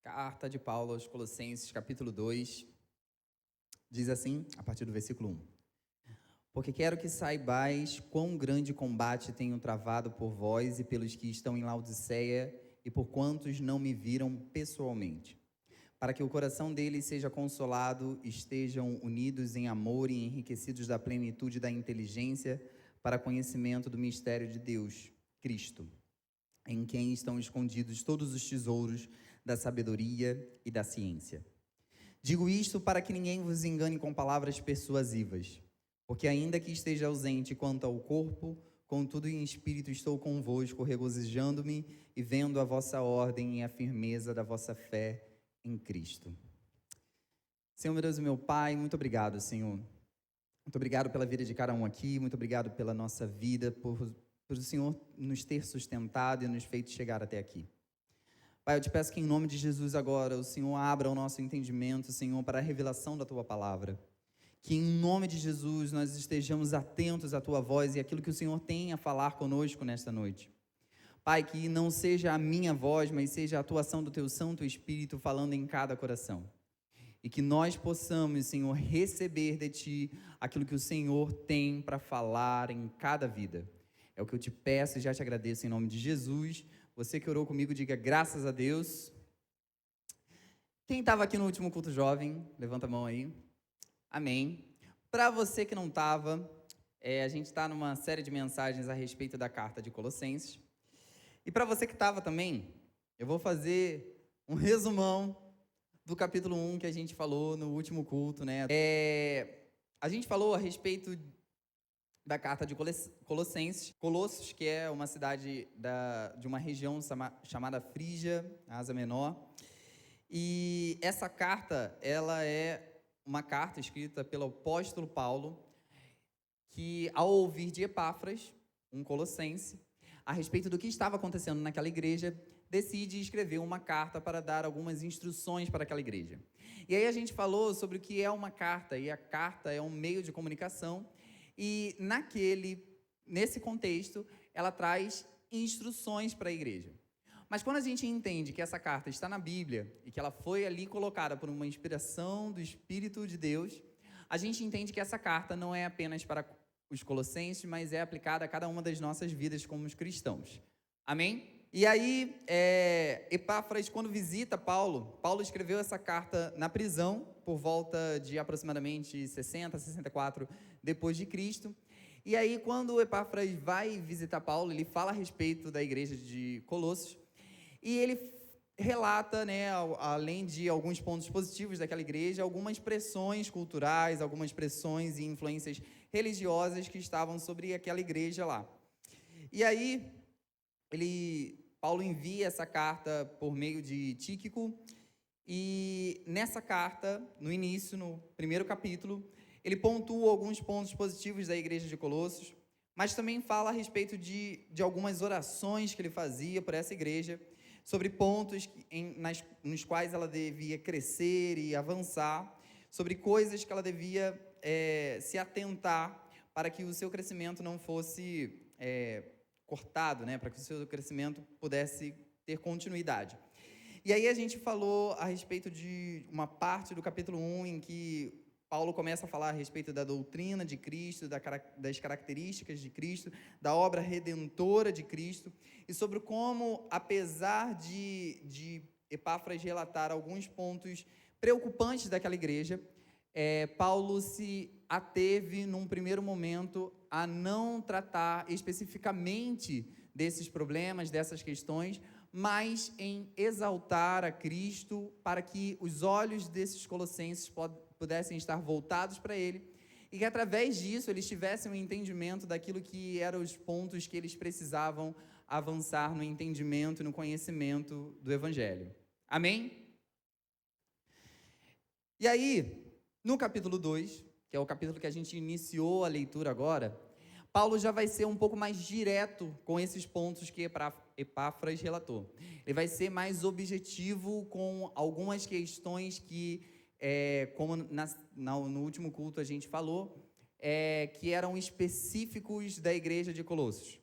Carta de Paulo aos Colossenses, capítulo 2, diz assim, a partir do versículo 1. Porque quero que saibais quão grande combate tenho travado por vós e pelos que estão em Laodiceia e por quantos não me viram pessoalmente, para que o coração deles seja consolado, estejam unidos em amor e enriquecidos da plenitude da inteligência para conhecimento do mistério de Deus, Cristo, em quem estão escondidos todos os tesouros da sabedoria e da ciência. Digo isto para que ninguém vos engane com palavras persuasivas, porque ainda que esteja ausente quanto ao corpo, contudo em espírito estou convosco, regozijando-me e vendo a vossa ordem e a firmeza da vossa fé em Cristo. Senhor, meu Deus e meu Pai, muito obrigado, Senhor. Muito obrigado pela vida de cada um aqui, muito obrigado pela nossa vida, por o Senhor nos ter sustentado e nos feito chegar até aqui. Pai, eu te peço que em nome de Jesus agora o Senhor abra o nosso entendimento, Senhor, para a revelação da Tua Palavra. Que em nome de Jesus nós estejamos atentos à Tua voz e àquilo que o Senhor tem a falar conosco nesta noite. Pai, que não seja a minha voz, mas seja a atuação do Teu Santo Espírito falando em cada coração. E que nós possamos, Senhor, receber de Ti aquilo que o Senhor tem para falar em cada vida. É o que eu te peço e já te agradeço em nome de Jesus. Você que orou comigo, diga graças a Deus. Quem estava aqui no último culto jovem, levanta a mão aí. Amém. Para você que não estava, a gente está numa série de mensagens a respeito da carta de Colossenses. E para você que estava também, eu vou fazer um resumão do capítulo 1 que a gente falou no último culto, né? A gente falou a respeito da carta de Colossenses, Colossos, que é uma cidade de uma região chamada Frígia, Ásia Menor. E essa carta, ela é uma carta escrita pelo apóstolo Paulo, que ao ouvir de Epáfras, um colossense, a respeito do que estava acontecendo naquela igreja, decide escrever uma carta para dar algumas instruções para aquela igreja. E aí a gente falou sobre o que é uma carta, e a carta é um meio de comunicação, e nesse contexto, ela traz instruções para a igreja. Mas quando a gente entende que essa carta está na Bíblia e que ela foi ali colocada por uma inspiração do Espírito de Deus, a gente entende que essa carta não é apenas para os colossenses, mas é aplicada a cada uma das nossas vidas como os cristãos. Amém? E aí, Epáfras, quando visita Paulo escreveu essa carta na prisão, por volta de aproximadamente 60, 64 depois de Cristo. E aí, quando Epáfras vai visitar Paulo, ele fala a respeito da igreja de Colossos, e ele relata, né, além de alguns pontos positivos daquela igreja, algumas pressões culturais, algumas pressões e influências religiosas que estavam sobre aquela igreja lá. E aí, Paulo envia essa carta por meio de Tíquico, e nessa carta, no início, no primeiro capítulo, ele pontua alguns pontos positivos da igreja de Colossos, mas também fala a respeito de algumas orações que ele fazia por essa igreja, sobre pontos nos quais ela devia crescer e avançar, sobre coisas que ela devia se atentar para que o seu crescimento não fosse cortado, né, para que o seu crescimento pudesse ter continuidade. E aí a gente falou a respeito de uma parte do capítulo 1 em que Paulo começa a falar a respeito da doutrina de Cristo, das características de Cristo, da obra redentora de Cristo, e sobre como, apesar de Epáfras relatar alguns pontos preocupantes daquela igreja, Paulo se ateve, num primeiro momento, a não tratar especificamente desses problemas, dessas questões, mas em exaltar a Cristo para que os olhos desses colossenses pudessem estar voltados para Ele e que, através disso, eles tivessem um entendimento daquilo que eram os pontos que eles precisavam avançar no entendimento e no conhecimento do Evangelho. Amém? E aí, no capítulo 2, que é o capítulo que a gente iniciou a leitura agora, Paulo já vai ser um pouco mais direto com esses pontos que Epáfras relatou. Ele vai ser mais objetivo com algumas questões que, como no último culto a gente falou, que eram específicos da igreja de Colossos.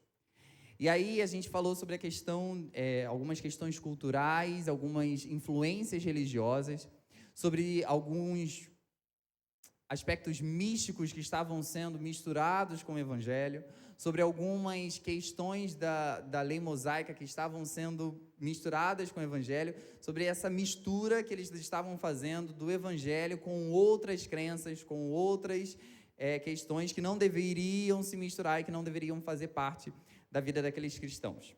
E aí a gente falou sobre a questão, algumas questões culturais, algumas influências religiosas, sobre alguns aspectos místicos que estavam sendo misturados com o Evangelho, sobre algumas questões da lei mosaica que estavam sendo misturadas com o Evangelho, sobre essa mistura que eles estavam fazendo do Evangelho com outras crenças, com outras questões que não deveriam se misturar e que não deveriam fazer parte da vida daqueles cristãos.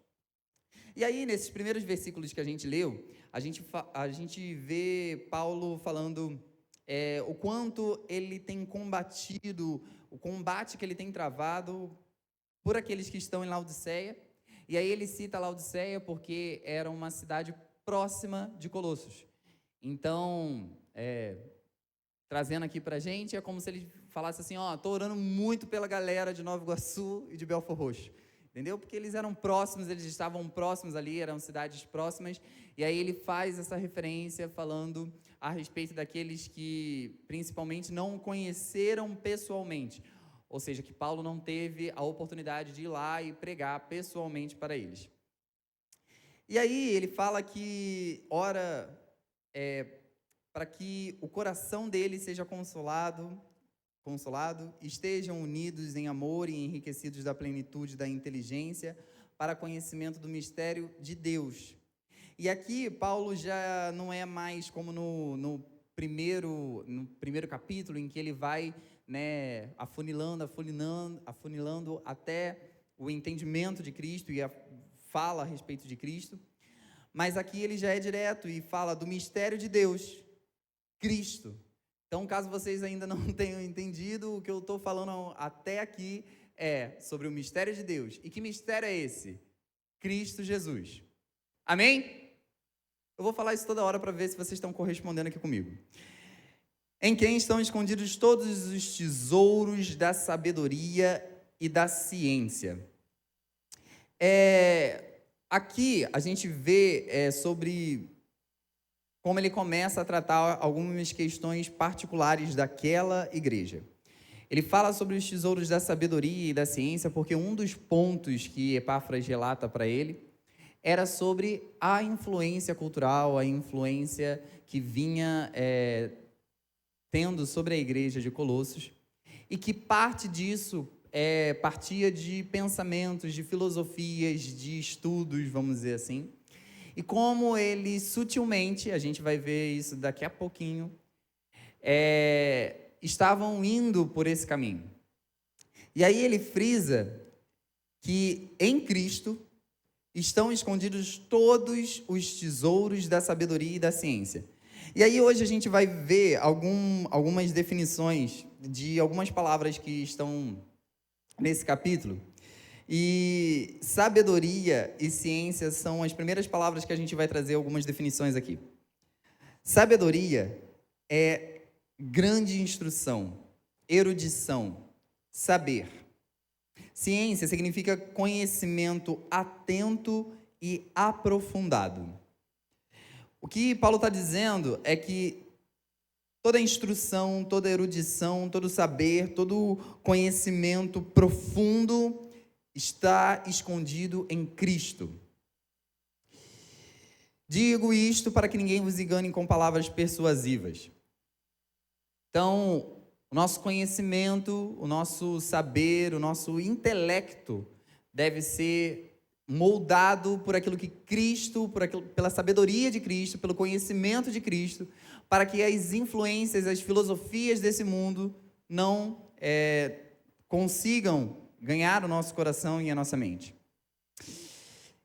E aí, nesses primeiros versículos que a gente leu, a gente vê Paulo falando o quanto ele tem combatido, o combate que ele tem travado por aqueles que estão em Laodiceia. E aí ele cita Laodiceia porque era uma cidade próxima de Colossos. Então, trazendo aqui pra gente, é como se ele falasse assim, tô orando muito pela galera de Nova Iguaçu e de Belford Roxo. Entendeu? Porque eles eram próximos, eles estavam próximos ali, eram cidades próximas, e aí ele faz essa referência falando a respeito daqueles que, principalmente, não conheceram pessoalmente, ou seja, que Paulo não teve a oportunidade de ir lá e pregar pessoalmente para eles. E aí ele fala que ora para que o coração deles seja consolado, estejam unidos em amor e enriquecidos da plenitude da inteligência para conhecimento do mistério de Deus. E aqui Paulo já não é mais como no primeiro capítulo, em que ele vai afunilando até o entendimento de Cristo e fala a respeito de Cristo, mas aqui ele já é direto e fala do mistério de Deus, Cristo. Então, caso vocês ainda não tenham entendido, o que eu estou falando até aqui é sobre o mistério de Deus. E que mistério é esse? Cristo Jesus. Amém? Eu vou falar isso toda hora para ver se vocês estão correspondendo aqui comigo. Em quem estão escondidos todos os tesouros da sabedoria e da ciência. Aqui a gente vê sobre como ele começa a tratar algumas questões particulares daquela igreja. Ele fala sobre os tesouros da sabedoria e da ciência, porque um dos pontos que Epáfras relata para ele era sobre a influência cultural, a influência que vinha tendo sobre a igreja de Colossos, e que parte disso partia de pensamentos, de filosofias, de estudos, vamos dizer assim, e como ele sutilmente, a gente vai ver isso daqui a pouquinho, estavam indo por esse caminho. E aí ele frisa que em Cristo estão escondidos todos os tesouros da sabedoria e da ciência. E aí hoje a gente vai ver algumas definições de algumas palavras que estão nesse capítulo. E sabedoria e ciência são as primeiras palavras que a gente vai trazer algumas definições aqui. Sabedoria é grande instrução, erudição, saber. Ciência significa conhecimento atento e aprofundado. O que Paulo está dizendo é que toda instrução, toda erudição, todo saber, todo conhecimento profundo está escondido em Cristo. Digo isto para que ninguém vos engane com palavras persuasivas. Então, o nosso conhecimento, o nosso saber, o nosso intelecto deve ser moldado por aquilo que Cristo, pela sabedoria de Cristo, pelo conhecimento de Cristo, para que as influências, as filosofias desse mundo não consigam ganhar o nosso coração e a nossa mente.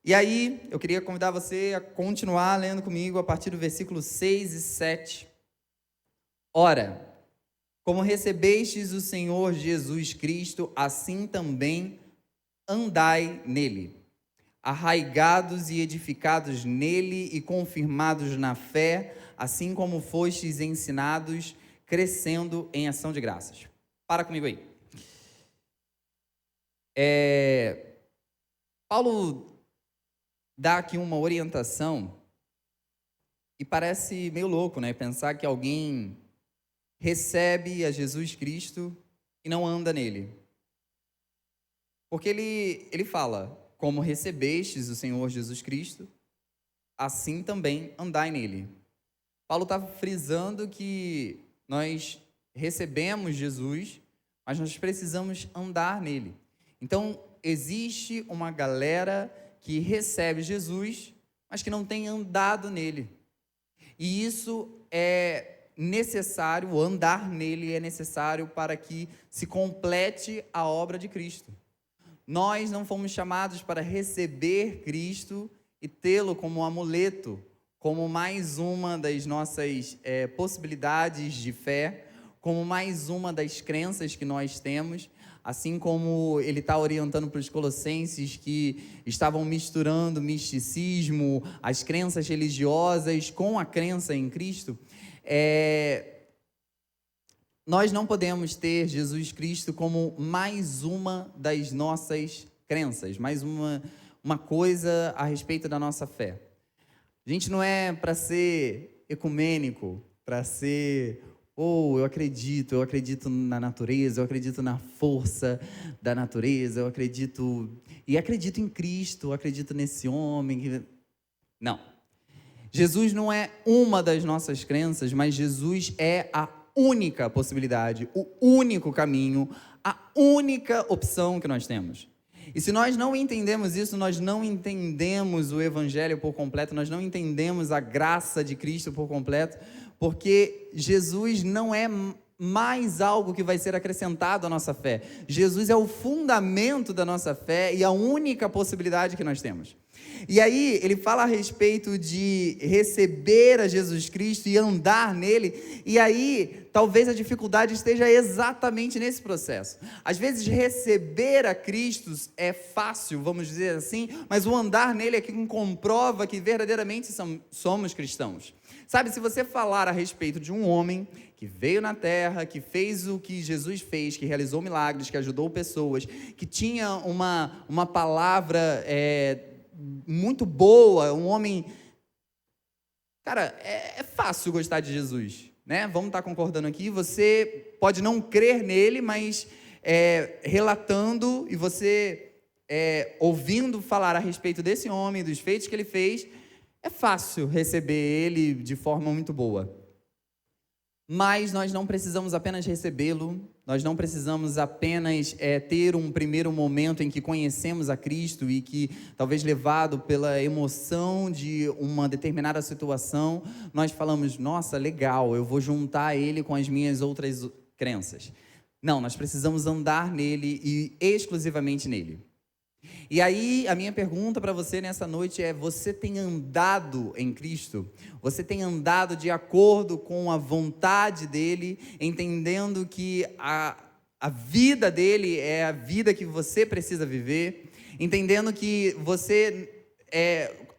E aí, eu queria convidar você a continuar lendo comigo a partir do versículo 6 e 7. Ora, como recebestes o Senhor Jesus Cristo, assim também andai nele, arraigados e edificados nele e confirmados na fé, assim como fostes ensinados, crescendo em ação de graças. Para comigo aí. Paulo dá aqui uma orientação e parece meio louco, né? Pensar que alguém recebe a Jesus Cristo e não anda nele. Porque ele fala, como recebestes o Senhor Jesus Cristo, assim também andai nele. Paulo está frisando que nós recebemos Jesus, mas nós precisamos andar nele. Então, existe uma galera que recebe Jesus, mas que não tem andado nele. E isso é necessário, o andar nele é necessário para que se complete a obra de Cristo. Nós não fomos chamados para receber Cristo e tê-lo como um amuleto, como mais uma das nossas possibilidades de fé, como mais uma das crenças que nós temos, assim como ele está orientando para os colossenses que estavam misturando misticismo, as crenças religiosas com a crença em Cristo. Nós não podemos ter Jesus Cristo como mais uma das nossas crenças, mais uma coisa a respeito da nossa fé. A gente não é para ser ecumênico, para ser, eu acredito na natureza, eu acredito na força da natureza, eu acredito em Cristo, eu acredito nesse homem. Não. Jesus não é uma das nossas crenças, mas Jesus é a única possibilidade, o único caminho, a única opção que nós temos. E se nós não entendemos isso, nós não entendemos o Evangelho por completo, nós não entendemos a graça de Cristo por completo, porque Jesus não é mais algo que vai ser acrescentado à nossa fé. Jesus é o fundamento da nossa fé e a única possibilidade que nós temos. E aí ele fala a respeito de receber a Jesus Cristo e andar nele, e aí talvez a dificuldade esteja exatamente nesse processo. Às vezes receber a Cristo é fácil, vamos dizer assim, mas o andar nele é quem comprova que verdadeiramente somos cristãos. Sabe, se você falar a respeito de um homem que veio na terra, que fez o que Jesus fez, que realizou milagres, que ajudou pessoas, que tinha uma palavra muito boa, um homem... Cara, é fácil gostar de Jesus, né? Vamos estar concordando aqui. Você pode não crer nele, mas relatando e você ouvindo falar a respeito desse homem, dos feitos que ele fez, é fácil receber ele de forma muito boa. Mas nós não precisamos apenas recebê-lo, nós não precisamos apenas ter um primeiro momento em que conhecemos a Cristo e que, talvez levado pela emoção de uma determinada situação, nós falamos, nossa, legal, eu vou juntar ele com as minhas outras crenças. Não, nós precisamos andar nele e exclusivamente nele. E aí, a minha pergunta para você nessa noite é: você tem andado em Cristo? Você tem andado de acordo com a vontade dele, entendendo que a vida dele é a vida que você precisa viver, entendendo que você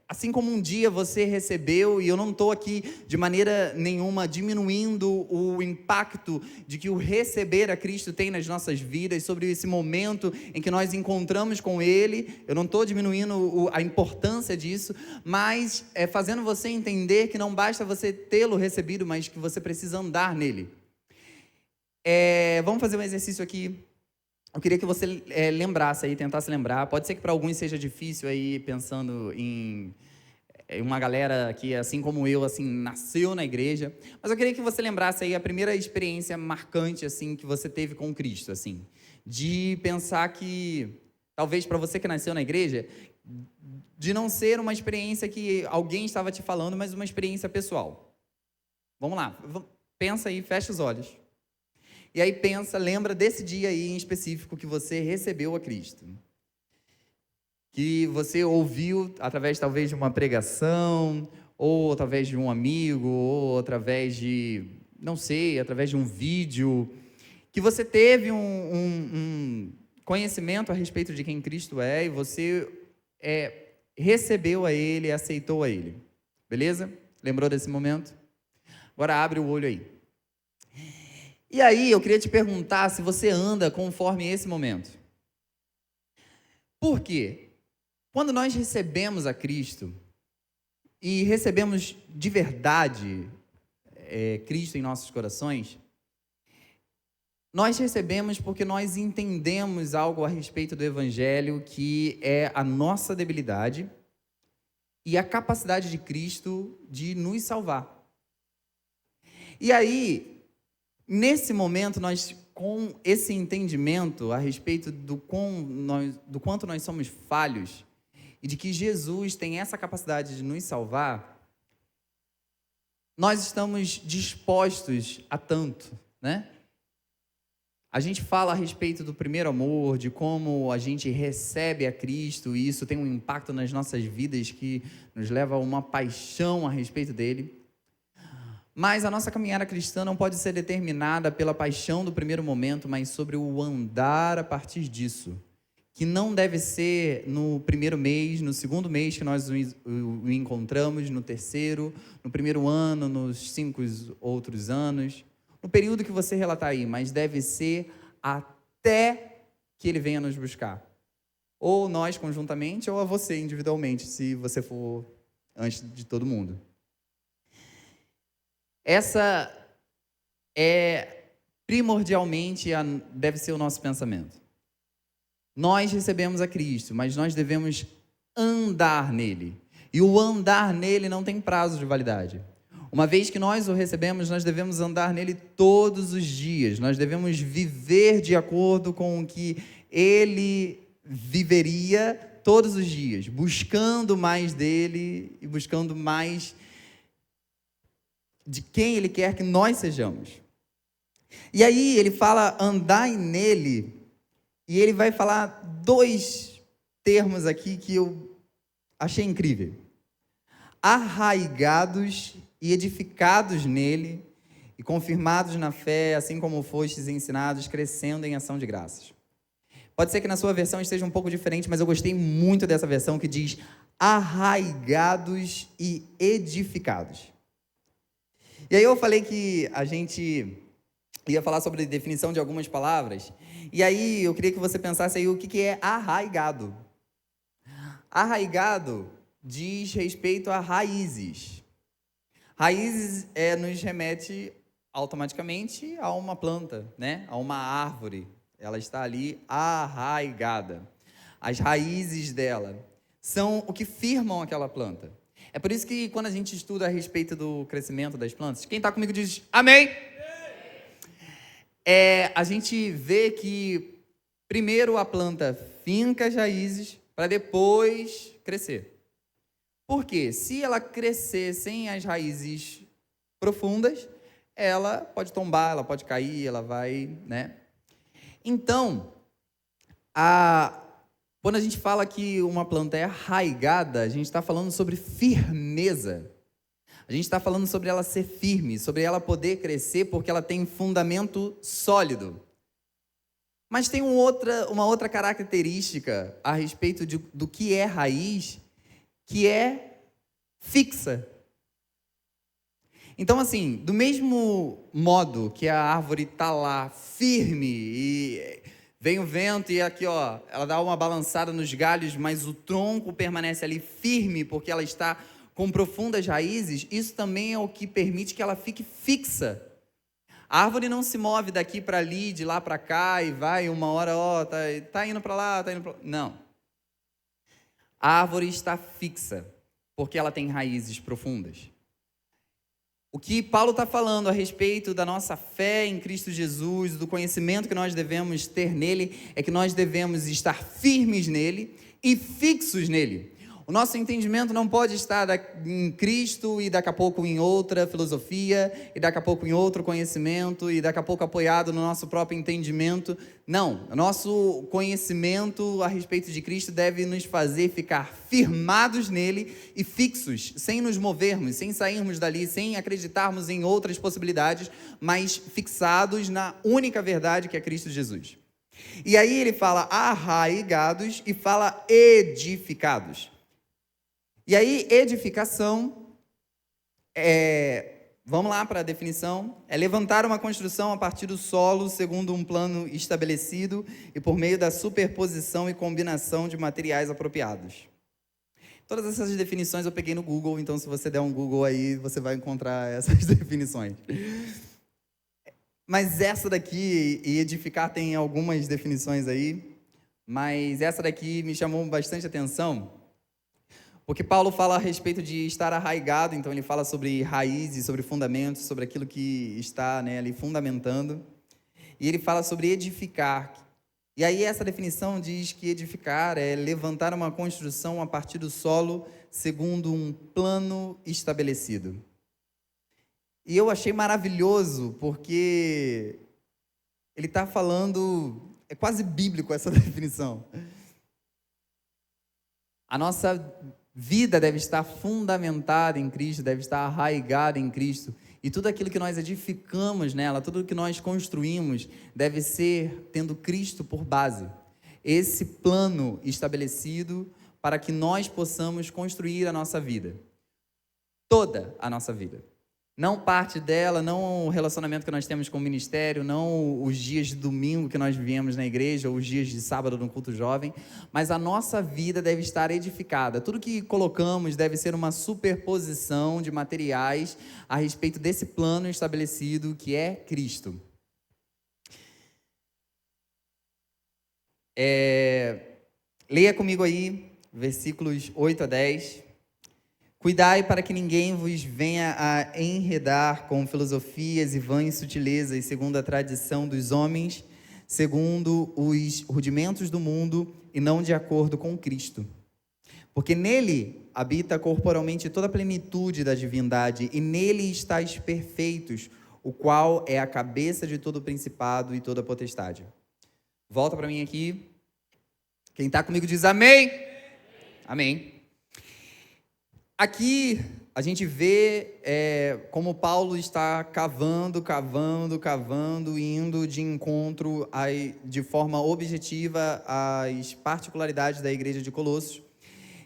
assim como um dia você recebeu, e eu não estou aqui de maneira nenhuma diminuindo o impacto de que o receber a Cristo tem nas nossas vidas, sobre esse momento em que nós encontramos com Ele, eu não estou diminuindo a importância disso, mas fazendo você entender que não basta você tê-lo recebido, mas que você precisa andar nele. Vamos fazer um exercício aqui. Eu queria que você lembrasse aí, tentasse lembrar. Pode ser que para alguns seja difícil aí, pensando em uma galera que, assim como eu, assim, nasceu na igreja. Mas eu queria que você lembrasse aí a primeira experiência marcante, assim, que você teve com Cristo, assim. De pensar que, talvez para você que nasceu na igreja, de não ser uma experiência que alguém estava te falando, mas uma experiência pessoal. Vamos lá, pensa aí, fecha os olhos. E aí lembra desse dia aí em específico que você recebeu a Cristo. Que você ouviu através talvez de uma pregação, ou através de um amigo, ou através de, não sei, através de um vídeo. Que você teve um conhecimento a respeito de quem Cristo é e você recebeu a Ele, aceitou a Ele. Beleza? Lembrou desse momento? Agora abre o olho aí. E aí, eu queria te perguntar se você anda conforme esse momento. Por quê? Quando nós recebemos a Cristo, e recebemos de verdade Cristo em nossos corações, Nós recebemos porque nós entendemos algo a respeito do Evangelho, que é a nossa debilidade e a capacidade de Cristo de nos salvar. E aí, nesse momento, nós, com esse entendimento a respeito do quanto nós somos falhos e de que Jesus tem essa capacidade de nos salvar, nós estamos dispostos a tanto, né? A gente fala a respeito do primeiro amor, de como a gente recebe a Cristo, e isso tem um impacto nas nossas vidas que nos leva a uma paixão a respeito dele. Mas a nossa caminhada cristã não pode ser determinada pela paixão do primeiro momento, mas sobre o andar a partir disso. Que não deve ser no primeiro mês, no segundo mês que nós o encontramos, no terceiro, no primeiro ano, nos 5 outros anos, no período que você relatar aí, mas deve ser até que ele venha nos buscar. Ou nós conjuntamente, ou a você individualmente, se você for antes de todo mundo. Essa é primordialmente, deve ser o nosso pensamento. Nós recebemos a Cristo, mas nós devemos andar nele. E o andar nele não tem prazo de validade. Uma vez que nós o recebemos, nós devemos andar nele todos os dias. Nós devemos viver de acordo com o que ele viveria todos os dias, buscando mais dele e buscando mais de quem ele quer que nós sejamos. E aí ele fala andar nele, e ele vai falar 2 termos aqui que eu achei incrível. Arraigados e edificados nele, e confirmados na fé, assim como fostes ensinados, crescendo em ação de graças. Pode ser que na sua versão esteja um pouco diferente, mas eu gostei muito dessa versão que diz arraigados e edificados. E aí eu falei que a gente ia falar sobre a definição de algumas palavras, e aí eu queria que você pensasse aí o que é arraigado. Arraigado diz respeito a raízes. Raízes nos remete automaticamente a uma planta, né? A uma árvore. Ela está ali arraigada. As raízes dela são o que firmam aquela planta. É por isso que quando a gente estuda a respeito do crescimento das plantas, quem está comigo diz amém. A gente vê que primeiro a planta finca as raízes para depois crescer. Por quê? Se ela crescer sem as raízes profundas, ela pode tombar, ela pode cair, ela vai, né? Então, quando a gente fala que uma planta é arraigada, a gente está falando sobre firmeza. A gente está falando sobre ela ser firme, sobre ela poder crescer porque ela tem fundamento sólido. Mas tem uma outra característica a respeito do que é raiz, que é fixa. Então, assim, do mesmo modo que a árvore está lá firme e vem o vento e aqui, ó, ela dá uma balançada nos galhos, mas o tronco permanece ali firme porque ela está com profundas raízes, isso também é o que permite que ela fique fixa. A árvore não se move daqui para ali, de lá para cá, e vai uma hora, ó, tá indo para lá, tá indo para lá. Não. A árvore está fixa, porque ela tem raízes profundas. O que Paulo está falando a respeito da nossa fé em Cristo Jesus, do conhecimento que nós devemos ter nele, é que nós devemos estar firmes nele e fixos nele. O nosso entendimento não pode estar em Cristo e daqui a pouco em outra filosofia, e daqui a pouco em outro conhecimento, e daqui a pouco apoiado no nosso próprio entendimento. Não, o nosso conhecimento a respeito de Cristo deve nos fazer ficar firmados nele e fixos, sem nos movermos, sem sairmos dali, sem acreditarmos em outras possibilidades, mas fixados na única verdade que é Cristo Jesus. E aí ele fala arraigados e fala edificados. E aí, edificação, vamos lá para a definição, é levantar uma construção a partir do solo, segundo um plano estabelecido e por meio da superposição e combinação de materiais apropriados. Todas essas definições eu peguei no Google, então se você der um Google aí, você vai encontrar essas definições. Mas essa daqui, e edificar tem algumas definições aí, mas essa daqui me chamou bastante atenção, porque Paulo fala a respeito de estar arraigado, então ele fala sobre raízes, sobre fundamentos, sobre aquilo que está, né, ali fundamentando, e ele fala sobre edificar. E aí essa definição diz que edificar é levantar uma construção a partir do solo segundo um plano estabelecido. E eu achei maravilhoso, porque ele está falando, é quase bíblico essa definição. A nossa vida deve estar fundamentada em Cristo, deve estar arraigada em Cristo. E tudo aquilo que nós edificamos nela, tudo que nós construímos, deve ser tendo Cristo por base. Esse plano estabelecido para que nós possamos construir a nossa vida. Toda a nossa vida. Não parte dela, não o relacionamento que nós temos com o ministério, não os dias de domingo que nós vivemos na igreja, ou os dias de sábado no culto jovem, mas a nossa vida deve estar edificada. Tudo que colocamos deve ser uma superposição de materiais a respeito desse plano estabelecido que é Cristo. Leia comigo aí, versículos 8 a 10. Cuidai para que ninguém vos venha a enredar com filosofias e vãs sutilezas, segundo a tradição dos homens, segundo os rudimentos do mundo, e não de acordo com Cristo. Porque nele habita corporalmente toda a plenitude da divindade, e nele estáis perfeitos, o qual é a cabeça de todo principado e toda potestade. Volta para mim aqui. Quem está comigo diz amém. Amém. Aqui a gente vê como Paulo está cavando, indo de encontro de forma objetiva às particularidades da igreja de Colossos.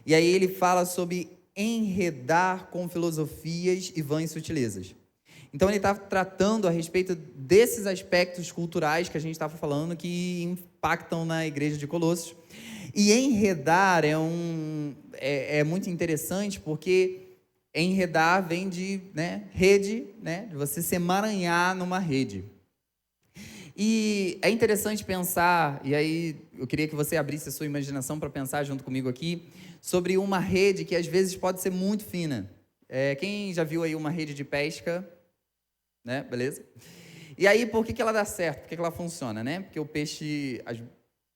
E aí ele fala sobre enredar com filosofias e vãs sutilezas. Então ele está tratando a respeito desses aspectos culturais que a gente estava falando que impactam na igreja de Colossos. E enredar é muito interessante, porque enredar vem de rede, de você se emaranhar numa rede. E é interessante pensar, e aí eu queria que você abrisse a sua imaginação para pensar junto comigo aqui, sobre uma rede que às vezes pode ser muito fina. Quem já viu aí uma rede de pesca, né? Beleza? E aí, por que ela dá certo? Por que ela funciona, né? Porque o peixe,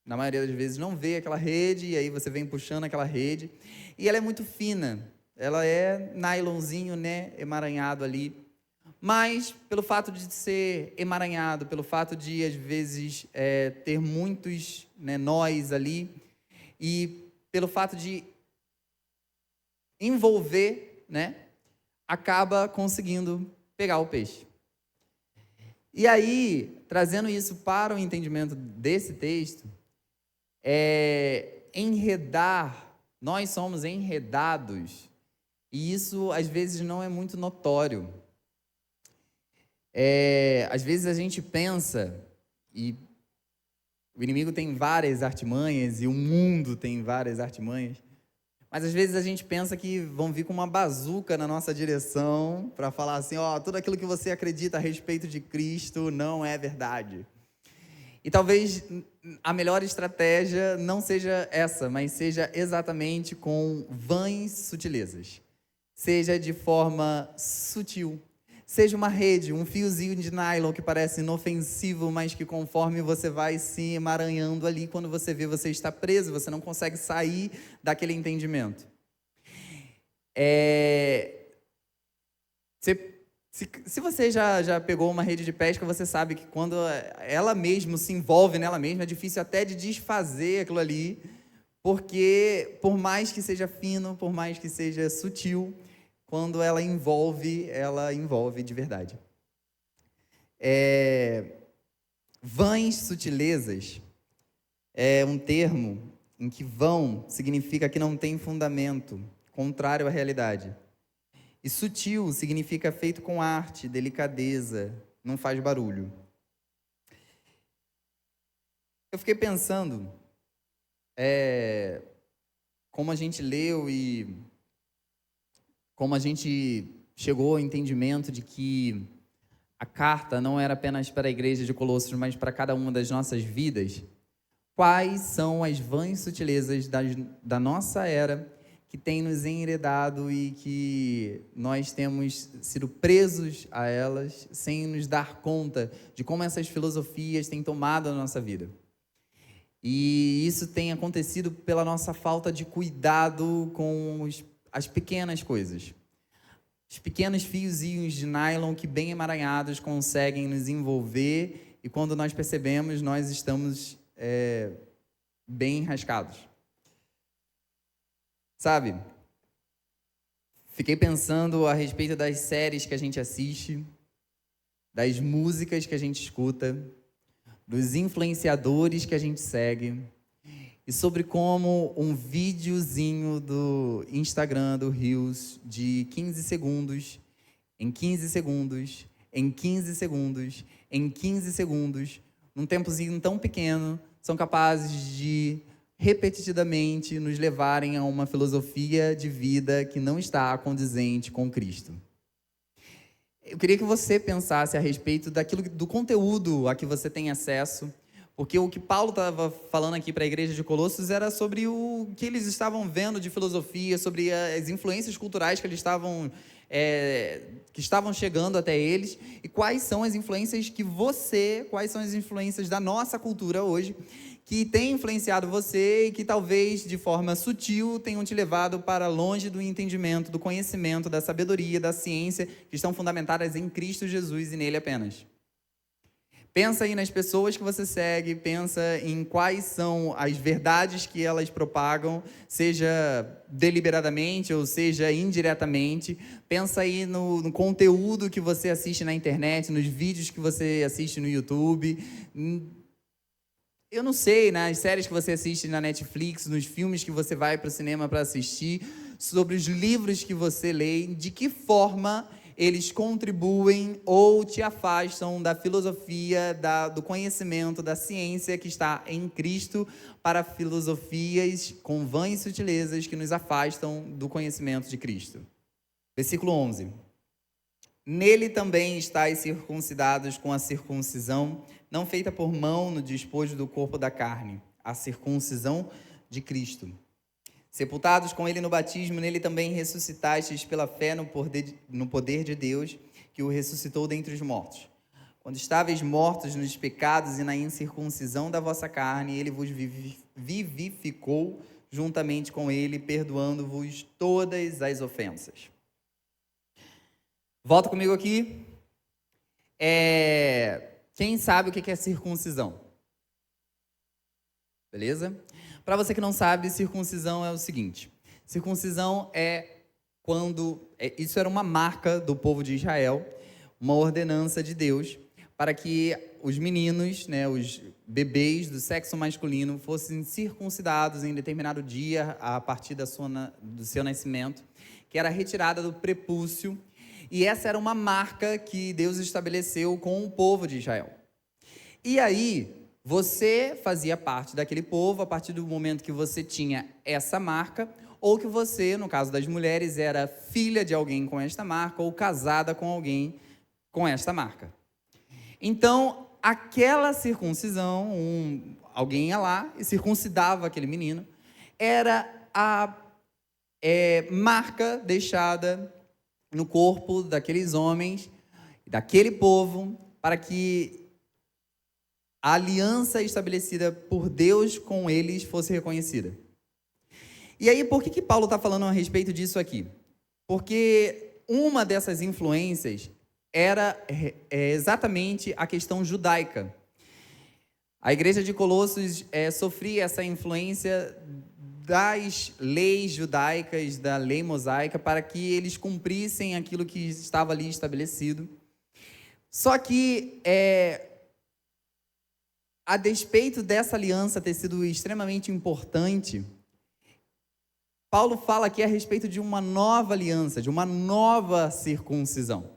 na maioria das vezes, não vê aquela rede, e aí você vem puxando aquela rede, e ela é muito fina, ela é nylonzinho, emaranhado ali, mas pelo fato de ser emaranhado, pelo fato de, às vezes, ter muitos nós ali, e pelo fato de envolver, acaba conseguindo pegar o peixe. E aí, trazendo isso para o entendimento desse texto, enredar, nós somos enredados, e isso às vezes não é muito notório. Às vezes a gente pensa, e o inimigo tem várias artimanhas, e o mundo tem várias artimanhas, mas às vezes a gente pensa que vão vir com uma bazuca na nossa direção, para falar assim, tudo aquilo que você acredita a respeito de Cristo não é verdade. E talvez a melhor estratégia não seja essa, mas seja exatamente com vãs sutilezas. Seja de forma sutil. Seja uma rede, um fiozinho de nylon que parece inofensivo, mas que conforme você vai se emaranhando ali, quando você vê, você está preso, você não consegue sair daquele entendimento. Se você já pegou uma rede de pesca, você sabe que quando ela mesma se envolve nela mesma, é difícil até de desfazer aquilo ali, porque por mais que seja fino, por mais que seja sutil, quando ela envolve de verdade. Vãs sutilezas é um termo em que vão significa que não tem fundamento, contrário à realidade. E sutil significa feito com arte, delicadeza, não faz barulho. Eu fiquei pensando, como a gente leu e como a gente chegou ao entendimento de que a carta não era apenas para a igreja de Colossos, mas para cada uma das nossas vidas, quais são as vãs sutilezas da nossa era que tem nos enredado e que nós temos sido presos a elas sem nos dar conta de como essas filosofias têm tomado a nossa vida. E isso tem acontecido pela nossa falta de cuidado com as pequenas coisas. Os pequenos fiozinhos de nylon que, bem emaranhados, conseguem nos envolver e, quando nós percebemos, nós estamos bem enrascados. Sabe? Fiquei pensando a respeito das séries que a gente assiste, das músicas que a gente escuta, dos influenciadores que a gente segue, e sobre como um videozinho do Instagram, do Reels, de 15 segundos, em 15 segundos, em 15 segundos, em 15 segundos, num tempozinho tão pequeno, são capazes de repetidamente nos levarem a uma filosofia de vida que não está condizente com Cristo. Eu queria que você pensasse a respeito do conteúdo a que você tem acesso, porque o que Paulo estava falando aqui para a igreja de Colossos era sobre o que eles estavam vendo de filosofia, sobre as influências culturais que eles que estavam chegando até eles, e quais são as influências quais são as influências da nossa cultura hoje, que tem influenciado você e que talvez de forma sutil tenham te levado para longe do entendimento, do conhecimento, da sabedoria, da ciência, que estão fundamentadas em Cristo Jesus e nele apenas. Pensa aí nas pessoas que você segue, pensa em quais são as verdades que elas propagam, seja deliberadamente ou seja indiretamente. Pensa aí no conteúdo que você assiste na internet, nos vídeos que você assiste no YouTube. Eu não sei, nas séries que você assiste na Netflix, nos filmes que você vai para o cinema para assistir, sobre os livros que você lê, de que forma eles contribuem ou te afastam da filosofia, do conhecimento, da ciência que está em Cristo, para filosofias com vãs sutilezas que nos afastam do conhecimento de Cristo. Versículo 11. Nele também estáis circuncidados com a circuncisão, não feita por mão no despojo do corpo da carne, a circuncisão de Cristo. Sepultados com ele no batismo, nele também ressuscitastes pela fé no poder de Deus, que o ressuscitou dentre os mortos. Quando estáveis mortos nos pecados e na incircuncisão da vossa carne, ele vos vivificou juntamente com ele, perdoando-vos todas as ofensas. Volta comigo aqui. Quem sabe o que é circuncisão? Beleza? Para você que não sabe, circuncisão é o seguinte. Circuncisão isso era uma marca do povo de Israel, uma ordenança de Deus, para que os meninos, os bebês do sexo masculino, fossem circuncidados em determinado dia, a partir do seu nascimento, que era retirada do prepúcio, e essa era uma marca que Deus estabeleceu com o povo de Israel. E aí, você fazia parte daquele povo a partir do momento que você tinha essa marca, ou que você, no caso das mulheres, era filha de alguém com esta marca, ou casada com alguém com esta marca. Então, aquela circuncisão, alguém ia lá e circuncidava aquele menino, era a marca deixada no corpo daqueles homens, daquele povo, para que a aliança estabelecida por Deus com eles fosse reconhecida. E aí, por que Paulo está falando a respeito disso aqui? Porque uma dessas influências era exatamente a questão judaica. A igreja de Colossos sofria essa influência das leis judaicas, da lei mosaica, para que eles cumprissem aquilo que estava ali estabelecido. Só que a despeito dessa aliança ter sido extremamente importante, Paulo fala aqui a respeito de uma nova aliança, de uma nova circuncisão.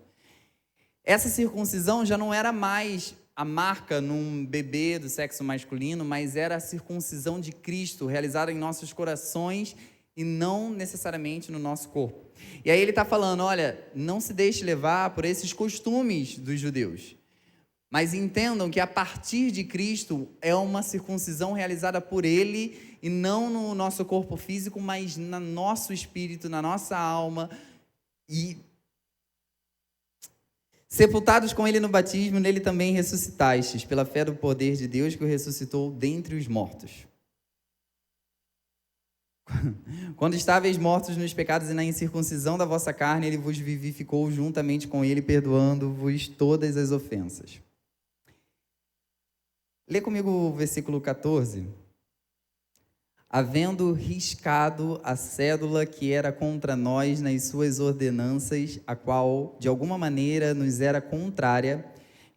Essa circuncisão já não era mais a marca num bebê do sexo masculino, mas era a circuncisão de Cristo, realizada em nossos corações e não necessariamente no nosso corpo. E aí ele está falando, olha, não se deixe levar por esses costumes dos judeus, mas entendam que a partir de Cristo é uma circuncisão realizada por Ele, e não no nosso corpo físico, mas no nosso espírito, na nossa alma, e sepultados com Ele no batismo, nele também ressuscitastes, pela fé do poder de Deus que o ressuscitou dentre os mortos. Quando estáveis mortos nos pecados e na incircuncisão da vossa carne, Ele vos vivificou juntamente com Ele, perdoando-vos todas as ofensas. Lê comigo o versículo 14. Havendo riscado a cédula que era contra nós nas suas ordenanças, a qual, de alguma maneira, nos era contrária,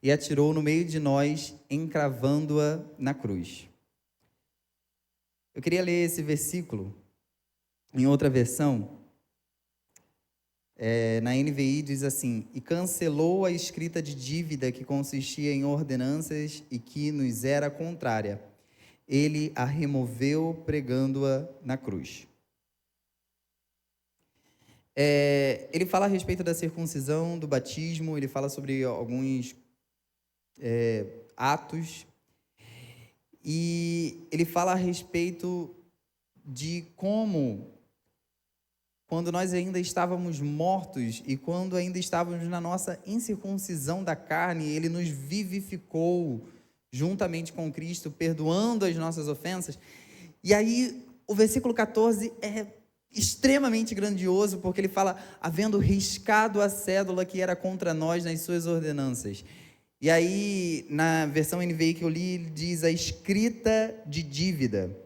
e atirou no meio de nós, encravando-a na cruz. Eu queria ler esse versículo em outra versão. Na NVI diz assim: e cancelou a escrita de dívida que consistia em ordenanças e que nos era contrária. Ele a removeu pregando-a na cruz. Ele fala a respeito da circuncisão, do batismo, ele fala sobre alguns atos, e ele fala a respeito de como, quando nós ainda estávamos mortos e quando ainda estávamos na nossa incircuncisão da carne, Ele nos vivificou juntamente com Cristo, perdoando as nossas ofensas. E aí, o versículo 14 é extremamente grandioso, porque ele fala, havendo riscado a cédula que era contra nós nas suas ordenanças. E aí, na versão NVI que eu li, ele diz a escrita de dívida.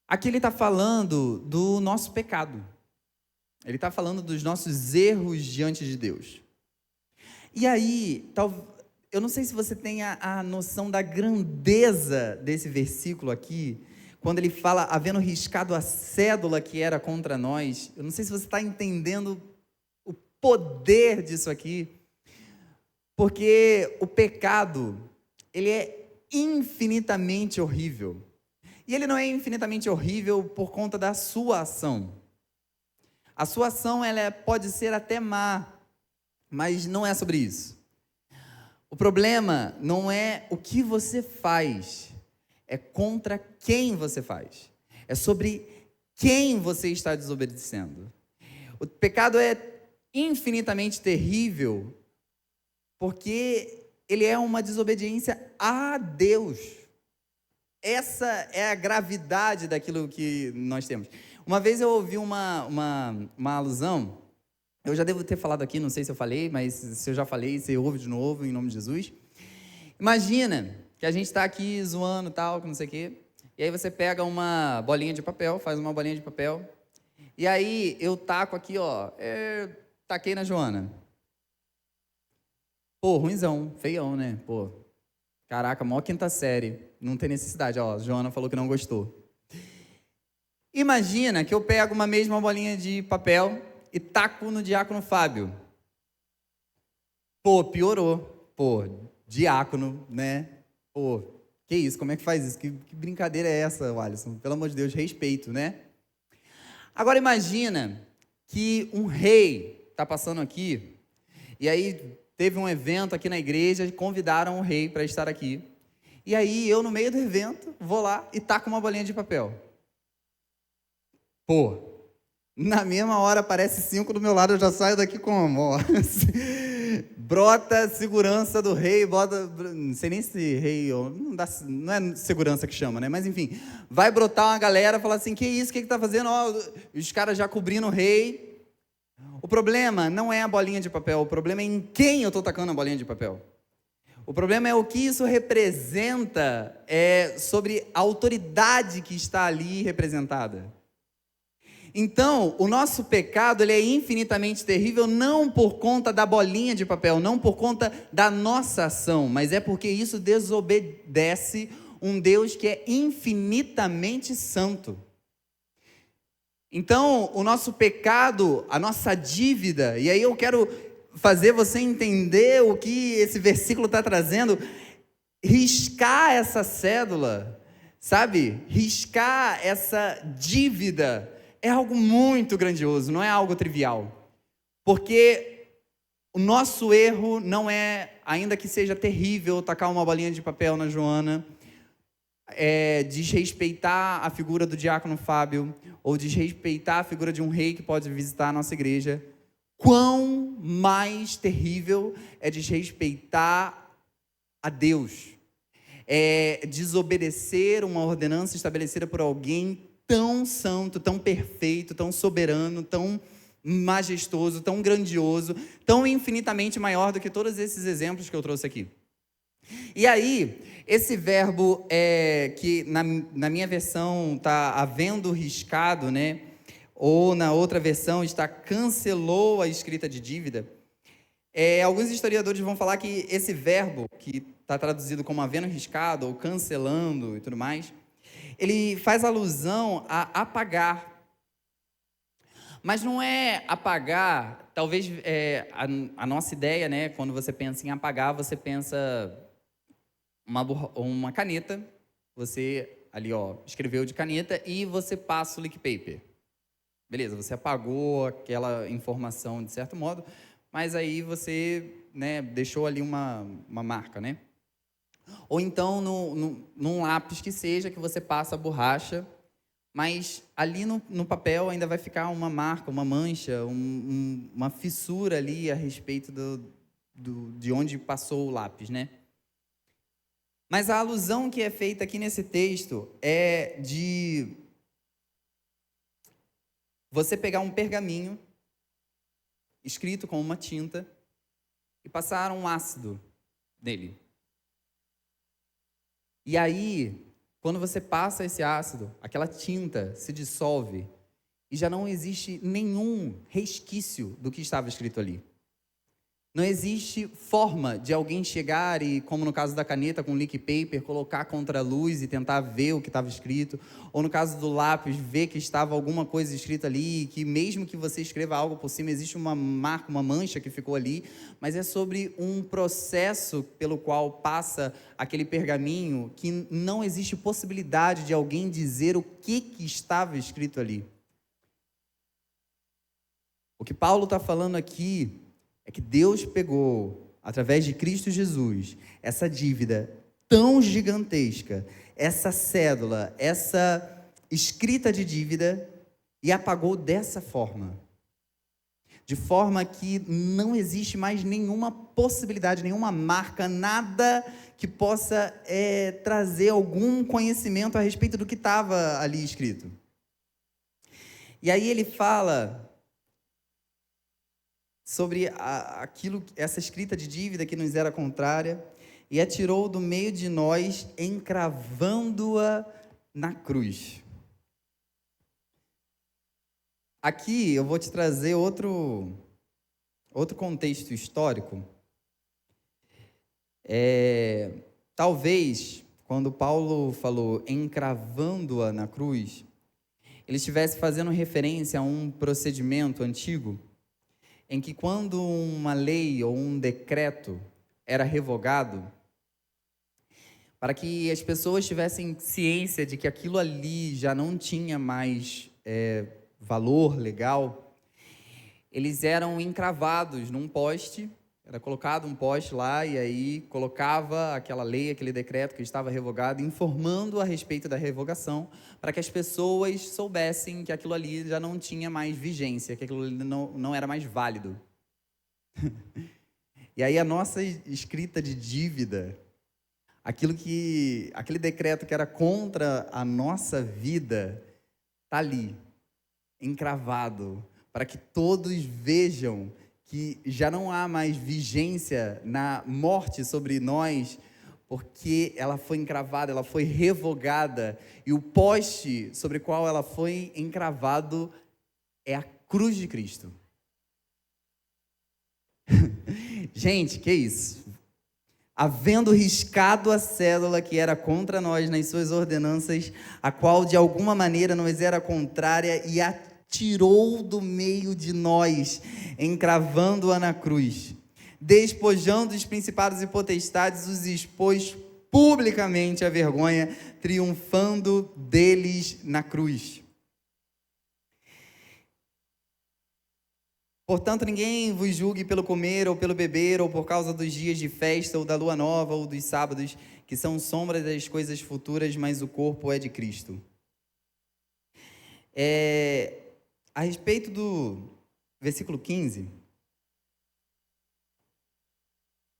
Aqui ele está falando do nosso pecado. Ele está falando dos nossos erros diante de Deus. E aí, eu não sei se você tem a noção da grandeza desse versículo aqui, quando ele fala, havendo riscado a cédula que era contra nós. Eu não sei se você está entendendo o poder disso aqui, porque o pecado, ele é infinitamente horrível. E ele não é infinitamente horrível por conta da sua ação. A sua ação, ela pode ser até má, mas não é sobre isso. O problema não é o que você faz, é contra quem você faz. É sobre quem você está desobedecendo. O pecado é infinitamente terrível, porque ele é uma desobediência a Deus. Essa é a gravidade daquilo que nós temos. Uma vez eu ouvi uma alusão, eu já devo ter falado aqui, não sei se eu falei, mas se eu já falei, você ouve de novo, em nome de Jesus. Imagina que a gente está aqui zoando, tal, não sei o quê, e aí você pega uma bolinha de papel, faz uma bolinha de papel, e aí eu taco aqui, taquei na Joana. Pô, ruinzão, feião, né? Pô, caraca, maior quinta série. Não tem necessidade, a Joana falou que não gostou. Imagina que eu pego uma mesma bolinha de papel e taco no diácono Fábio. Pô, piorou. Pô, diácono, né? Pô, que isso, como é que faz isso? Que brincadeira é essa, Alisson? Pelo amor de Deus, respeito, né? Agora imagina que um rei está passando aqui, e aí teve um evento aqui na igreja, e convidaram o rei para estar aqui. E aí, eu no meio do evento, vou lá e taco uma bolinha de papel. Pô, na mesma hora aparece 5 do meu lado, eu já saio daqui como? Ó. Brota segurança do rei, não sei nem se rei, não é segurança que chama, né? Mas enfim, vai brotar uma galera, falar assim, que isso, que tá fazendo? Ó, os caras já cobrindo o rei. O problema não é a bolinha de papel, o problema é em quem eu estou tacando a bolinha de papel. O problema é o que isso representa sobre a autoridade que está ali representada. Então, o nosso pecado, ele é infinitamente terrível, não por conta da bolinha de papel, não por conta da nossa ação, mas é porque isso desobedece um Deus que é infinitamente santo. Então, o nosso pecado, a nossa dívida, e aí eu quero fazer você entender o que esse versículo está trazendo, riscar essa cédula Sabe, riscar essa dívida é algo muito grandioso, não é algo trivial. Porque o nosso erro não é, ainda que seja terrível, tacar uma bolinha de papel na Joana, desrespeitar a figura do diácono Fábio, ou desrespeitar a figura de um rei que pode visitar a nossa igreja. Quão mais terrível é desrespeitar a Deus, é desobedecer uma ordenança estabelecida por alguém tão santo, tão perfeito, tão soberano, tão majestoso, tão grandioso, tão infinitamente maior do que todos esses exemplos que eu trouxe aqui. E aí, esse verbo que na minha versão está havendo riscado, né? Ou na outra versão está cancelou a escrita de dívida. Alguns historiadores vão falar que esse verbo, que está traduzido como havendo riscado ou cancelando e tudo mais, ele faz alusão a apagar. Mas não é apagar, talvez a nossa ideia, né? Quando você pensa em apagar, você pensa uma caneta, você ali, escreveu de caneta e você passa o lick paper. Beleza, você apagou aquela informação de certo modo, mas aí você, né, deixou ali uma marca, né? Ou então num lápis que seja, que você passa a borracha, mas ali no papel ainda vai ficar uma marca, uma mancha, uma fissura ali a respeito de onde passou o lápis, né? Mas a alusão que é feita aqui nesse texto é de você pegar um pergaminho escrito com uma tinta e passar um ácido nele. E aí, quando você passa esse ácido, aquela tinta se dissolve e já não existe nenhum resquício do que estava escrito ali. Não existe forma de alguém chegar e, como no caso da caneta com lick paper, colocar contra a luz e tentar ver o que estava escrito, ou no caso do lápis, ver que estava alguma coisa escrita ali, que mesmo que você escreva algo por cima, existe uma marca, uma mancha que ficou ali, mas é sobre um processo pelo qual passa aquele pergaminho que não existe possibilidade de alguém dizer o que estava escrito ali. O que Paulo está falando aqui é que Deus pegou, através de Cristo Jesus, essa dívida tão gigantesca, essa cédula, essa escrita de dívida, e apagou dessa forma. De forma que não existe mais nenhuma possibilidade, nenhuma marca, nada que possa trazer algum conhecimento a respeito do que estava ali escrito. E aí ele fala sobre essa escrita de dívida que nos era contrária, e a tirou do meio de nós, encravando-a na cruz. Aqui eu vou te trazer outro contexto histórico. Talvez, quando Paulo falou encravando-a na cruz, ele estivesse fazendo referência a um procedimento antigo, em que quando uma lei ou um decreto era revogado, para que as pessoas tivessem ciência de que aquilo ali já não tinha mais valor legal, eles eram encravados num poste, era colocado um poste lá, e aí colocava aquela lei, aquele decreto que estava revogado, informando a respeito da revogação, para que as pessoas soubessem que aquilo ali já não tinha mais vigência, que aquilo ali não era mais válido. E aí a nossa escrita de dívida, aquele decreto que era contra a nossa vida, está ali, encravado, para que todos vejam que já não há mais vigência na morte sobre nós, porque ela foi encravada, ela foi revogada, e o poste sobre o qual ela foi encravado é a cruz de Cristo. Gente, que isso? Havendo riscado a cédula que era contra nós nas suas ordenanças, a qual de alguma maneira nos era contrária, e a tirou do meio de nós, encravando-a na cruz. Despojando os principados e potestades, os expôs publicamente a vergonha, triunfando deles na cruz. Portanto, ninguém vos julgue pelo comer ou pelo beber, ou por causa dos dias de festa, ou da lua nova, ou dos sábados, que são sombras das coisas futuras, mas o corpo é de Cristo. A respeito do versículo 15,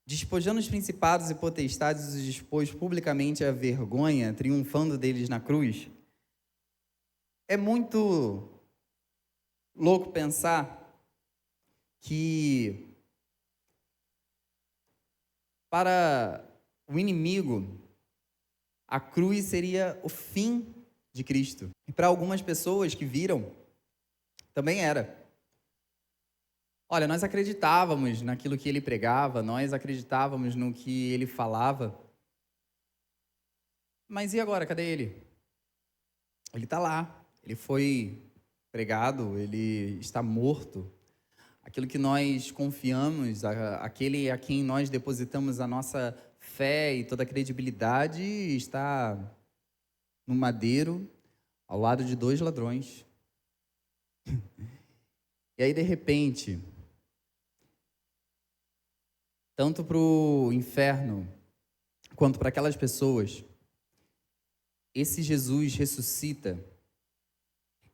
despojando os principados e potestades, os expôs publicamente à vergonha, triunfando deles na cruz. É muito louco pensar que para o inimigo, a cruz seria o fim de Cristo. E para algumas pessoas que viram, também era. Olha, nós acreditávamos naquilo que ele pregava, nós acreditávamos no que ele falava, mas e agora? Cadê ele? Ele está lá, ele foi pregado, ele está morto. Aquilo que nós confiamos, aquele a quem nós depositamos a nossa fé e toda a credibilidade está no madeiro, ao lado de 2 ladrões. E aí, de repente, tanto para o inferno, quanto para aquelas pessoas, esse Jesus ressuscita.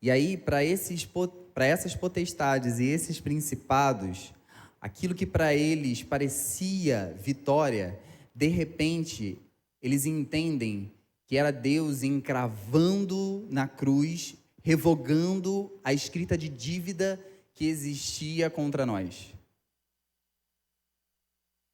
E aí, para essas potestades e esses principados, aquilo que para eles parecia vitória, de repente, eles entendem que era Deus encravando na cruz, revogando a escrita de dívida que existia contra nós.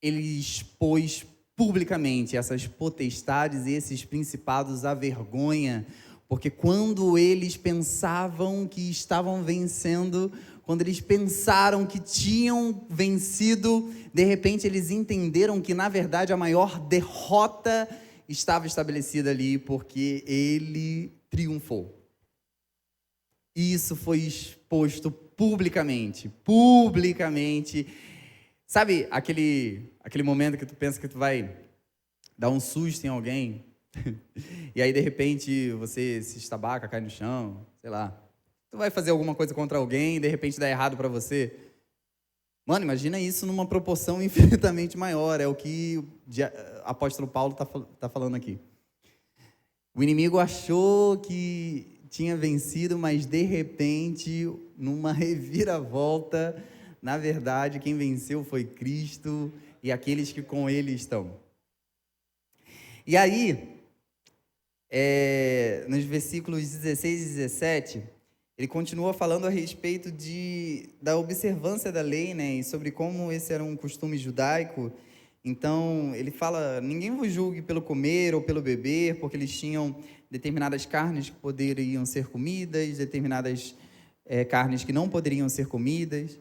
Ele expôs publicamente essas potestades e esses principados à vergonha, porque quando eles pensavam que estavam vencendo, quando eles pensaram que tinham vencido, de repente eles entenderam que, na verdade, a maior derrota estava estabelecida ali, porque ele triunfou. E isso foi exposto publicamente. Sabe aquele momento que tu pensa que tu vai dar um susto em alguém? E aí, de repente, você se estabaca, cai no chão, sei lá. Tu vai fazer alguma coisa contra alguém e de repente dá errado para você. Mano, imagina isso numa proporção infinitamente maior. É o que o apóstolo Paulo tá falando aqui. O inimigo achou que tinha vencido, mas de repente, numa reviravolta, na verdade, quem venceu foi Cristo e aqueles que com ele estão. E aí, nos versículos 16 e 17, ele continua falando a respeito da observância da lei, né, e sobre como esse era um costume judaico. Então, ele fala, ninguém vos julgue pelo comer ou pelo beber, porque eles tinham determinadas carnes que poderiam ser comidas, determinadas carnes que não poderiam ser comidas.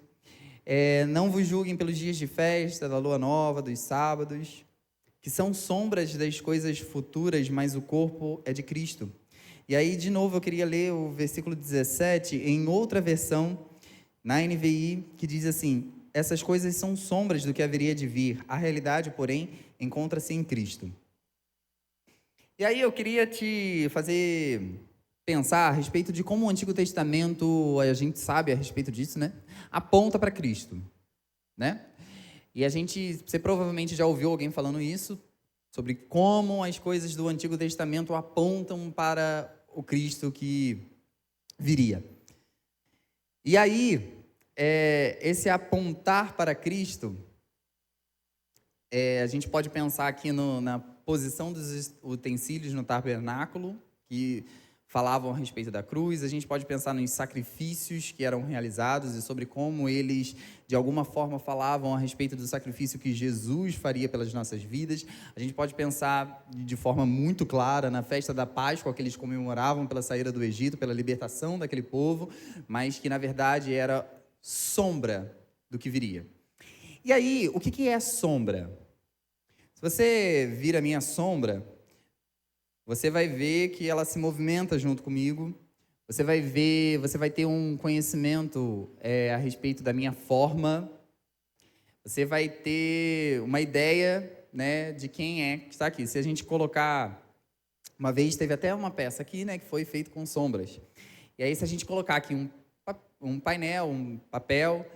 Não vos julguem pelos dias de festa, da lua nova, dos sábados, que são sombras das coisas futuras, mas o corpo é de Cristo. E aí, de novo, eu queria ler o versículo 17 em outra versão, na NVI, que diz assim, essas coisas são sombras do que haveria de vir, a realidade, porém, encontra-se em Cristo. E aí eu queria te fazer pensar a respeito de como o Antigo Testamento, a gente sabe a respeito disso, né? Aponta para Cristo, né? E você provavelmente já ouviu alguém falando isso, sobre como as coisas do Antigo Testamento apontam para o Cristo que viria. E aí, esse apontar para Cristo, a gente pode pensar aqui na posição dos utensílios no tabernáculo, que falavam a respeito da cruz. A gente pode pensar nos sacrifícios que eram realizados e sobre como eles, de alguma forma, falavam a respeito do sacrifício que Jesus faria pelas nossas vidas. A gente pode pensar de forma muito clara na festa da Páscoa, que eles comemoravam pela saída do Egito, pela libertação daquele povo, mas que, na verdade, era sombra do que viria. E aí, o que é sombra? Se você vir a minha sombra, você vai ver que ela se movimenta junto comigo. Você vai ter um conhecimento a respeito da minha forma. Você vai ter uma ideia né, de quem é que está aqui. Se a gente colocar... Uma vez teve até uma peça aqui, né, que foi feita com sombras. E aí, se a gente colocar aqui um painel, um papel,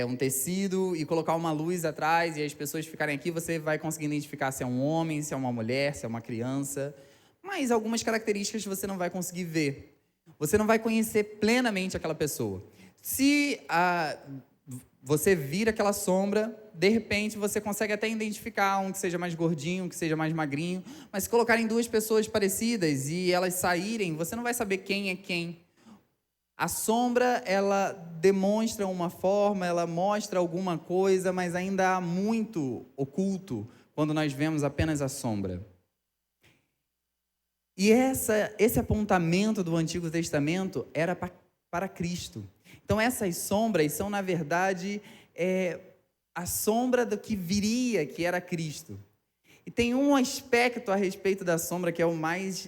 um tecido e colocar uma luz atrás e as pessoas ficarem aqui, você vai conseguir identificar se é um homem, se é uma mulher, se é uma criança. Mas algumas características você não vai conseguir ver. Você não vai conhecer plenamente aquela pessoa. Se você vir aquela sombra, de repente você consegue até identificar um que seja mais gordinho, um que seja mais magrinho, mas se colocarem duas pessoas parecidas e elas saírem, você não vai saber quem é quem. A sombra, ela demonstra uma forma, ela mostra alguma coisa, mas ainda há muito oculto quando nós vemos apenas a sombra. E esse apontamento do Antigo Testamento era para Cristo. Então, essas sombras são, na verdade, a sombra do que viria, que era Cristo. E tem um aspecto a respeito da sombra que é o mais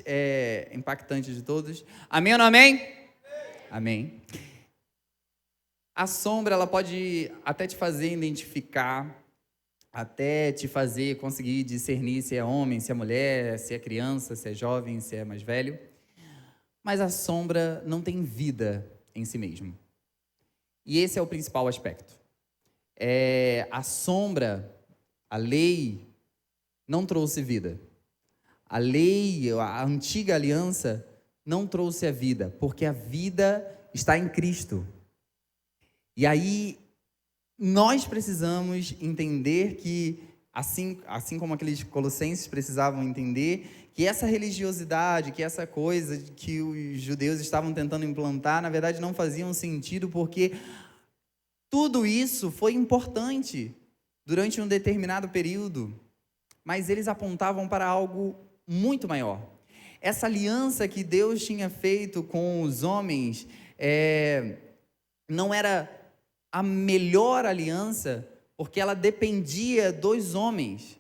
impactante de todos. Amém ou não amém? Amém. A sombra, ela pode até te fazer identificar, até te fazer conseguir discernir se é homem, se é mulher, se é criança, se é jovem, se é mais velho. Mas a sombra não tem vida em si mesmo. E esse é o principal aspecto. A sombra, a lei, não trouxe vida. A lei, a antiga aliança, não trouxe a vida, porque a vida está em Cristo. E aí, nós precisamos entender que, assim como aqueles colossenses precisavam entender, que essa religiosidade, que essa coisa que os judeus estavam tentando implantar, na verdade não faziam sentido, porque tudo isso foi importante durante um determinado período, mas eles apontavam para algo muito maior. Essa aliança que Deus tinha feito com os homens não era a melhor aliança, porque ela dependia dos homens.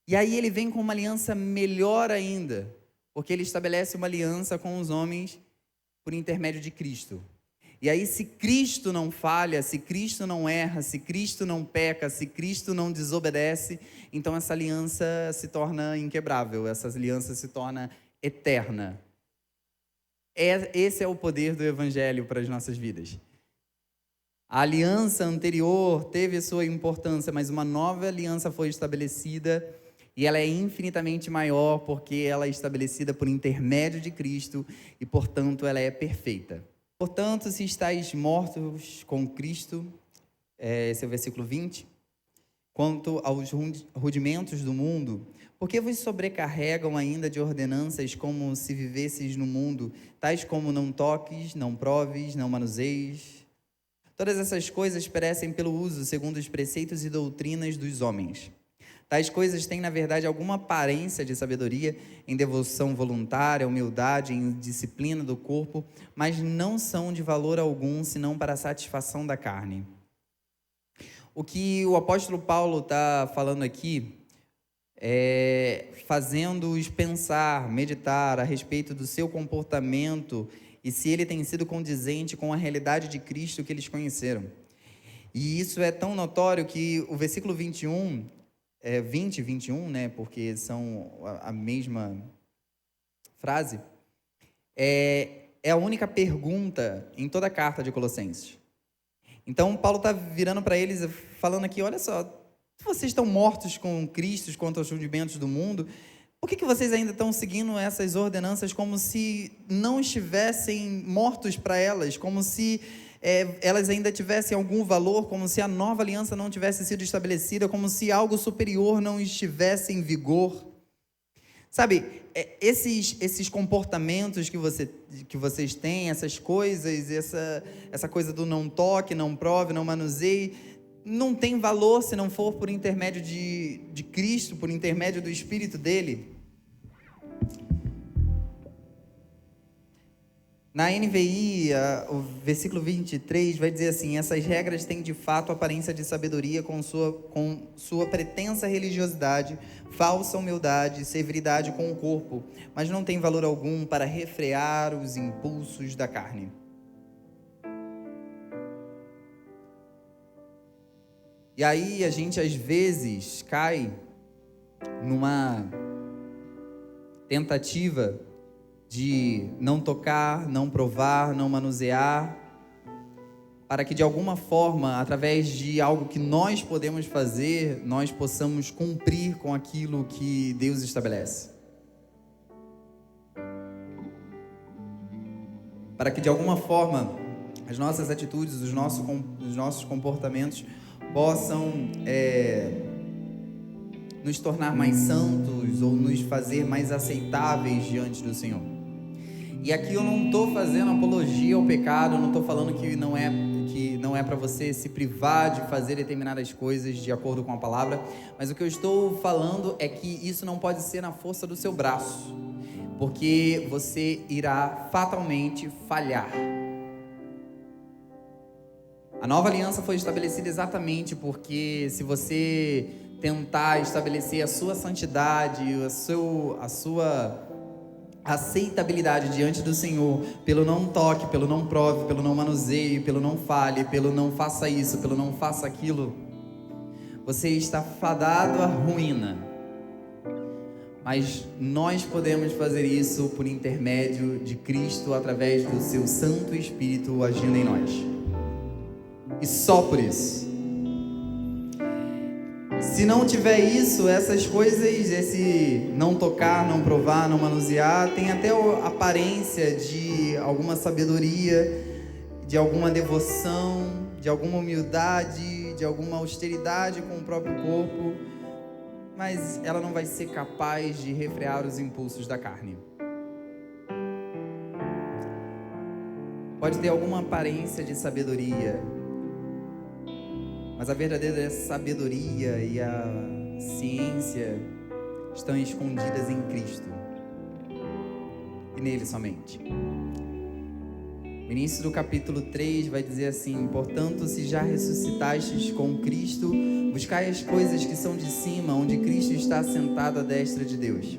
E aí ele vem com uma aliança melhor ainda, porque ele estabelece uma aliança com os homens por intermédio de Cristo. E aí, se Cristo não falha, se Cristo não erra, se Cristo não peca, se Cristo não desobedece, então essa aliança se torna inquebrável, essa aliança se torna eterna. Esse é o poder do Evangelho para as nossas vidas. A aliança anterior teve sua importância, mas uma nova aliança foi estabelecida e ela é infinitamente maior porque ela é estabelecida por intermédio de Cristo e, portanto, ela é perfeita. Portanto, se estáis mortos com Cristo, esse é o versículo 20, quanto aos rudimentos do mundo, por que vos sobrecarregam ainda de ordenanças como se vivesseis no mundo, tais como não toques, não proves, não manuseis? Todas essas coisas perecem pelo uso, segundo os preceitos e doutrinas dos homens. Tais coisas têm, na verdade, alguma aparência de sabedoria, em devoção voluntária, humildade, em disciplina do corpo, mas não são de valor algum, senão para a satisfação da carne. O que o apóstolo Paulo está falando aqui fazendo-os pensar, meditar a respeito do seu comportamento e se ele tem sido condizente com a realidade de Cristo que eles conheceram. E isso é tão notório que o versículo 21, 20 e 21, né, porque são a mesma frase, é a única pergunta em toda a carta de Colossenses. Então, Paulo está virando para eles, falando aqui, olha só, vocês estão mortos com Cristo quanto aos rudimentos do mundo, por que vocês ainda estão seguindo essas ordenanças como se não estivessem mortos para elas, como se elas ainda tivessem algum valor, como se a nova aliança não tivesse sido estabelecida, como se algo superior não estivesse em vigor? Sabe, esses comportamentos que vocês têm, essas coisas, essa coisa do não toque, não prove, não manuseie, não tem valor se não for por intermédio de Cristo, por intermédio do Espírito dele. Na NVI, o versículo 23 vai dizer assim: essas regras têm de fato aparência de sabedoria com sua pretensa religiosidade, falsa humildade, severidade com o corpo, mas não tem valor algum para refrear os impulsos da carne. E aí a gente às vezes cai numa tentativa de não tocar, não provar, não manusear, para que de alguma forma, através de algo que nós podemos fazer, nós possamos cumprir com aquilo que Deus estabelece. Para que de alguma forma as nossas atitudes, os nossos comportamentos possam nos tornar mais santos ou nos fazer mais aceitáveis diante do Senhor. E aqui eu não estou fazendo apologia ao pecado, eu não estou falando que não é para você se privar de fazer determinadas coisas de acordo com a palavra, mas o que eu estou falando é que isso não pode ser na força do seu braço, porque você irá fatalmente falhar. A nova aliança foi estabelecida exatamente porque se você tentar estabelecer a sua santidade, a sua aceitabilidade diante do Senhor, pelo não toque, pelo não prove, pelo não manuseio, pelo não fale, pelo não faça isso, pelo não faça aquilo, você está fadado à ruína. Mas nós podemos fazer isso por intermédio de Cristo, através do seu Santo Espírito agindo em nós. E só por isso. Se não tiver isso, essas coisas, esse não tocar, não provar, não manusear, tem até a aparência de alguma sabedoria, de alguma devoção, de alguma humildade, de alguma austeridade com o próprio corpo, mas ela não vai ser capaz de refrear os impulsos da carne. Pode ter alguma aparência de sabedoria, mas a verdadeira sabedoria e a ciência estão escondidas em Cristo e nele somente. O início do capítulo 3 vai dizer assim: portanto, se já ressuscitastes com Cristo, buscai as coisas que são de cima, onde Cristo está sentado à destra de Deus.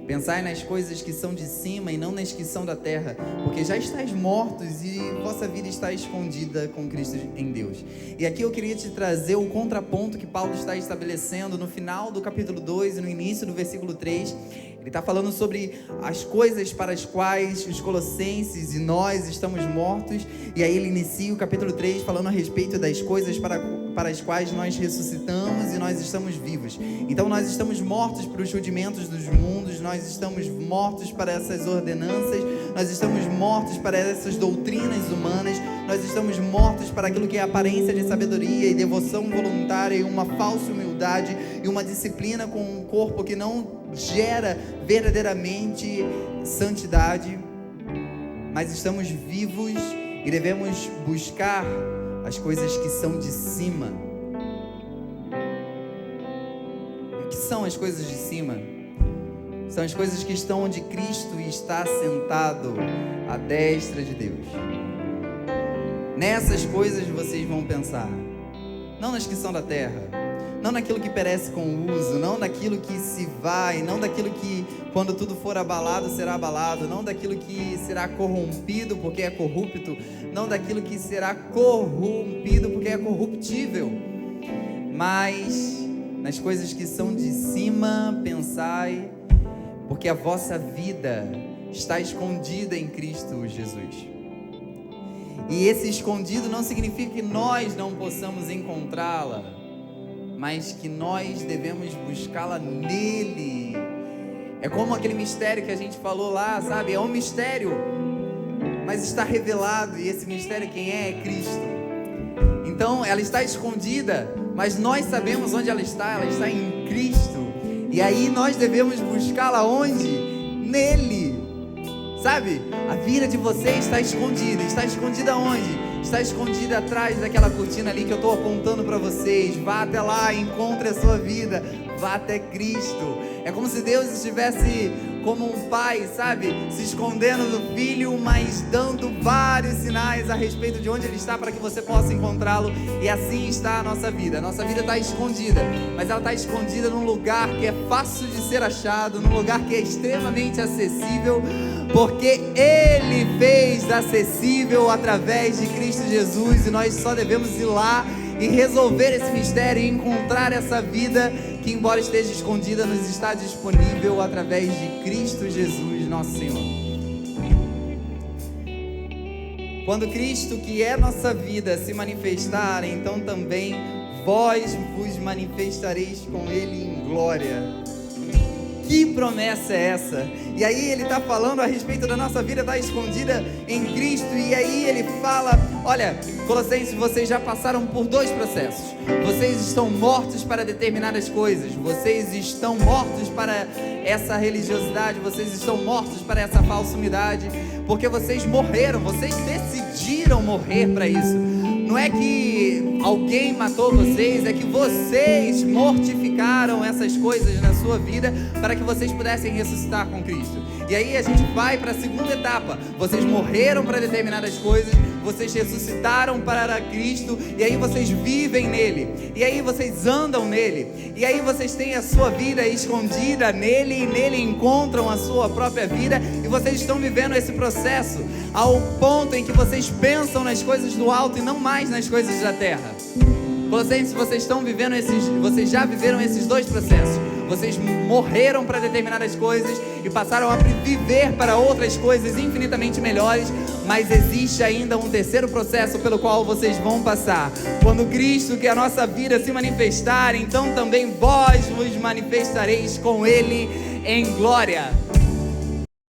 Pensai nas coisas que são de cima e não nas que são da terra, porque já estáis mortos e vossa vida está escondida com Cristo em Deus. E aqui eu queria te trazer o contraponto que Paulo está estabelecendo no final do capítulo 2 e no início do versículo 3. Ele está falando sobre as coisas para as quais os colossenses e nós estamos mortos, e aí ele inicia o capítulo 3 falando a respeito das coisas para as quais nós ressuscitamos e nós estamos vivos. Então nós estamos mortos para os rudimentos dos mundos, nós estamos mortos para essas ordenanças, nós estamos mortos para essas doutrinas humanas, nós estamos mortos para aquilo que é aparência de sabedoria e devoção voluntária e uma falsa humildade e uma disciplina com um corpo que não gera verdadeiramente santidade, mas estamos vivos e devemos buscar as coisas que são de cima. O que são as coisas de cima? São as coisas que estão onde Cristo está sentado à destra de Deus. Nessas coisas vocês vão pensar, não nas que são da terra, não naquilo que perece com o uso, não naquilo que se vai, não daquilo que quando tudo for abalado será abalado, não daquilo que será corrompido porque é corrupto, não daquilo que será corrompido porque é corruptível, mas nas coisas que são de cima pensai, porque a vossa vida está escondida em Cristo Jesus. E esse escondido não significa que nós não possamos encontrá-la, mas que nós devemos buscá-la nele. É como aquele mistério que a gente falou lá, sabe? É um mistério, mas está revelado, e esse mistério quem é? É Cristo. Então ela está escondida, mas nós sabemos onde ela está em Cristo. E aí nós devemos buscá-la onde? Nele. Sabe? A vida de você está escondida onde? Está escondida atrás daquela cortina ali que eu estou apontando para vocês. Vá até lá, encontre a sua vida, vá até Cristo. É como se Deus estivesse como um pai, sabe? Se escondendo do filho, mas dando vários sinais a respeito de onde ele está para que você possa encontrá-lo. E assim está a nossa vida. A nossa vida está escondida, mas ela está escondida num lugar que é fácil de ser achado, num lugar que é extremamente acessível, porque Ele fez acessível através de Cristo Jesus, e nós só devemos ir lá e resolver esse mistério e encontrar essa vida que, embora esteja escondida, nos está disponível através de Cristo Jesus, nosso Senhor. Quando Cristo, que é nossa vida, se manifestar, então também vós vos manifestareis com Ele em glória. Que promessa é essa? E aí ele está falando a respeito da nossa vida estar escondida em Cristo. E aí ele fala, olha, Colossenses, vocês já passaram por 2 processos. Vocês estão mortos para determinadas coisas. Vocês estão mortos para essa religiosidade. Vocês estão mortos para essa falsidade. Porque vocês morreram, vocês decidiram morrer para isso. Não é que alguém matou vocês, é que vocês mortificaram essas coisas na sua vida para que vocês pudessem ressuscitar com Cristo. E aí a gente vai para a segunda etapa. Vocês morreram para determinadas coisas, vocês ressuscitaram para Cristo, e aí vocês vivem nele, e aí vocês andam nele, e aí vocês têm a sua vida escondida nele, e nele encontram a sua própria vida, e vocês estão vivendo esse processo ao ponto em que vocês pensam nas coisas do alto e não mais nas coisas da terra. Colossenses, vocês já viveram esses 2 processos. Vocês morreram para determinadas coisas e passaram a viver para outras coisas infinitamente melhores, mas existe ainda um terceiro processo pelo qual vocês vão passar. Quando Cristo, que é a nossa vida, se manifestar, então também vós vos manifestareis com Ele em glória.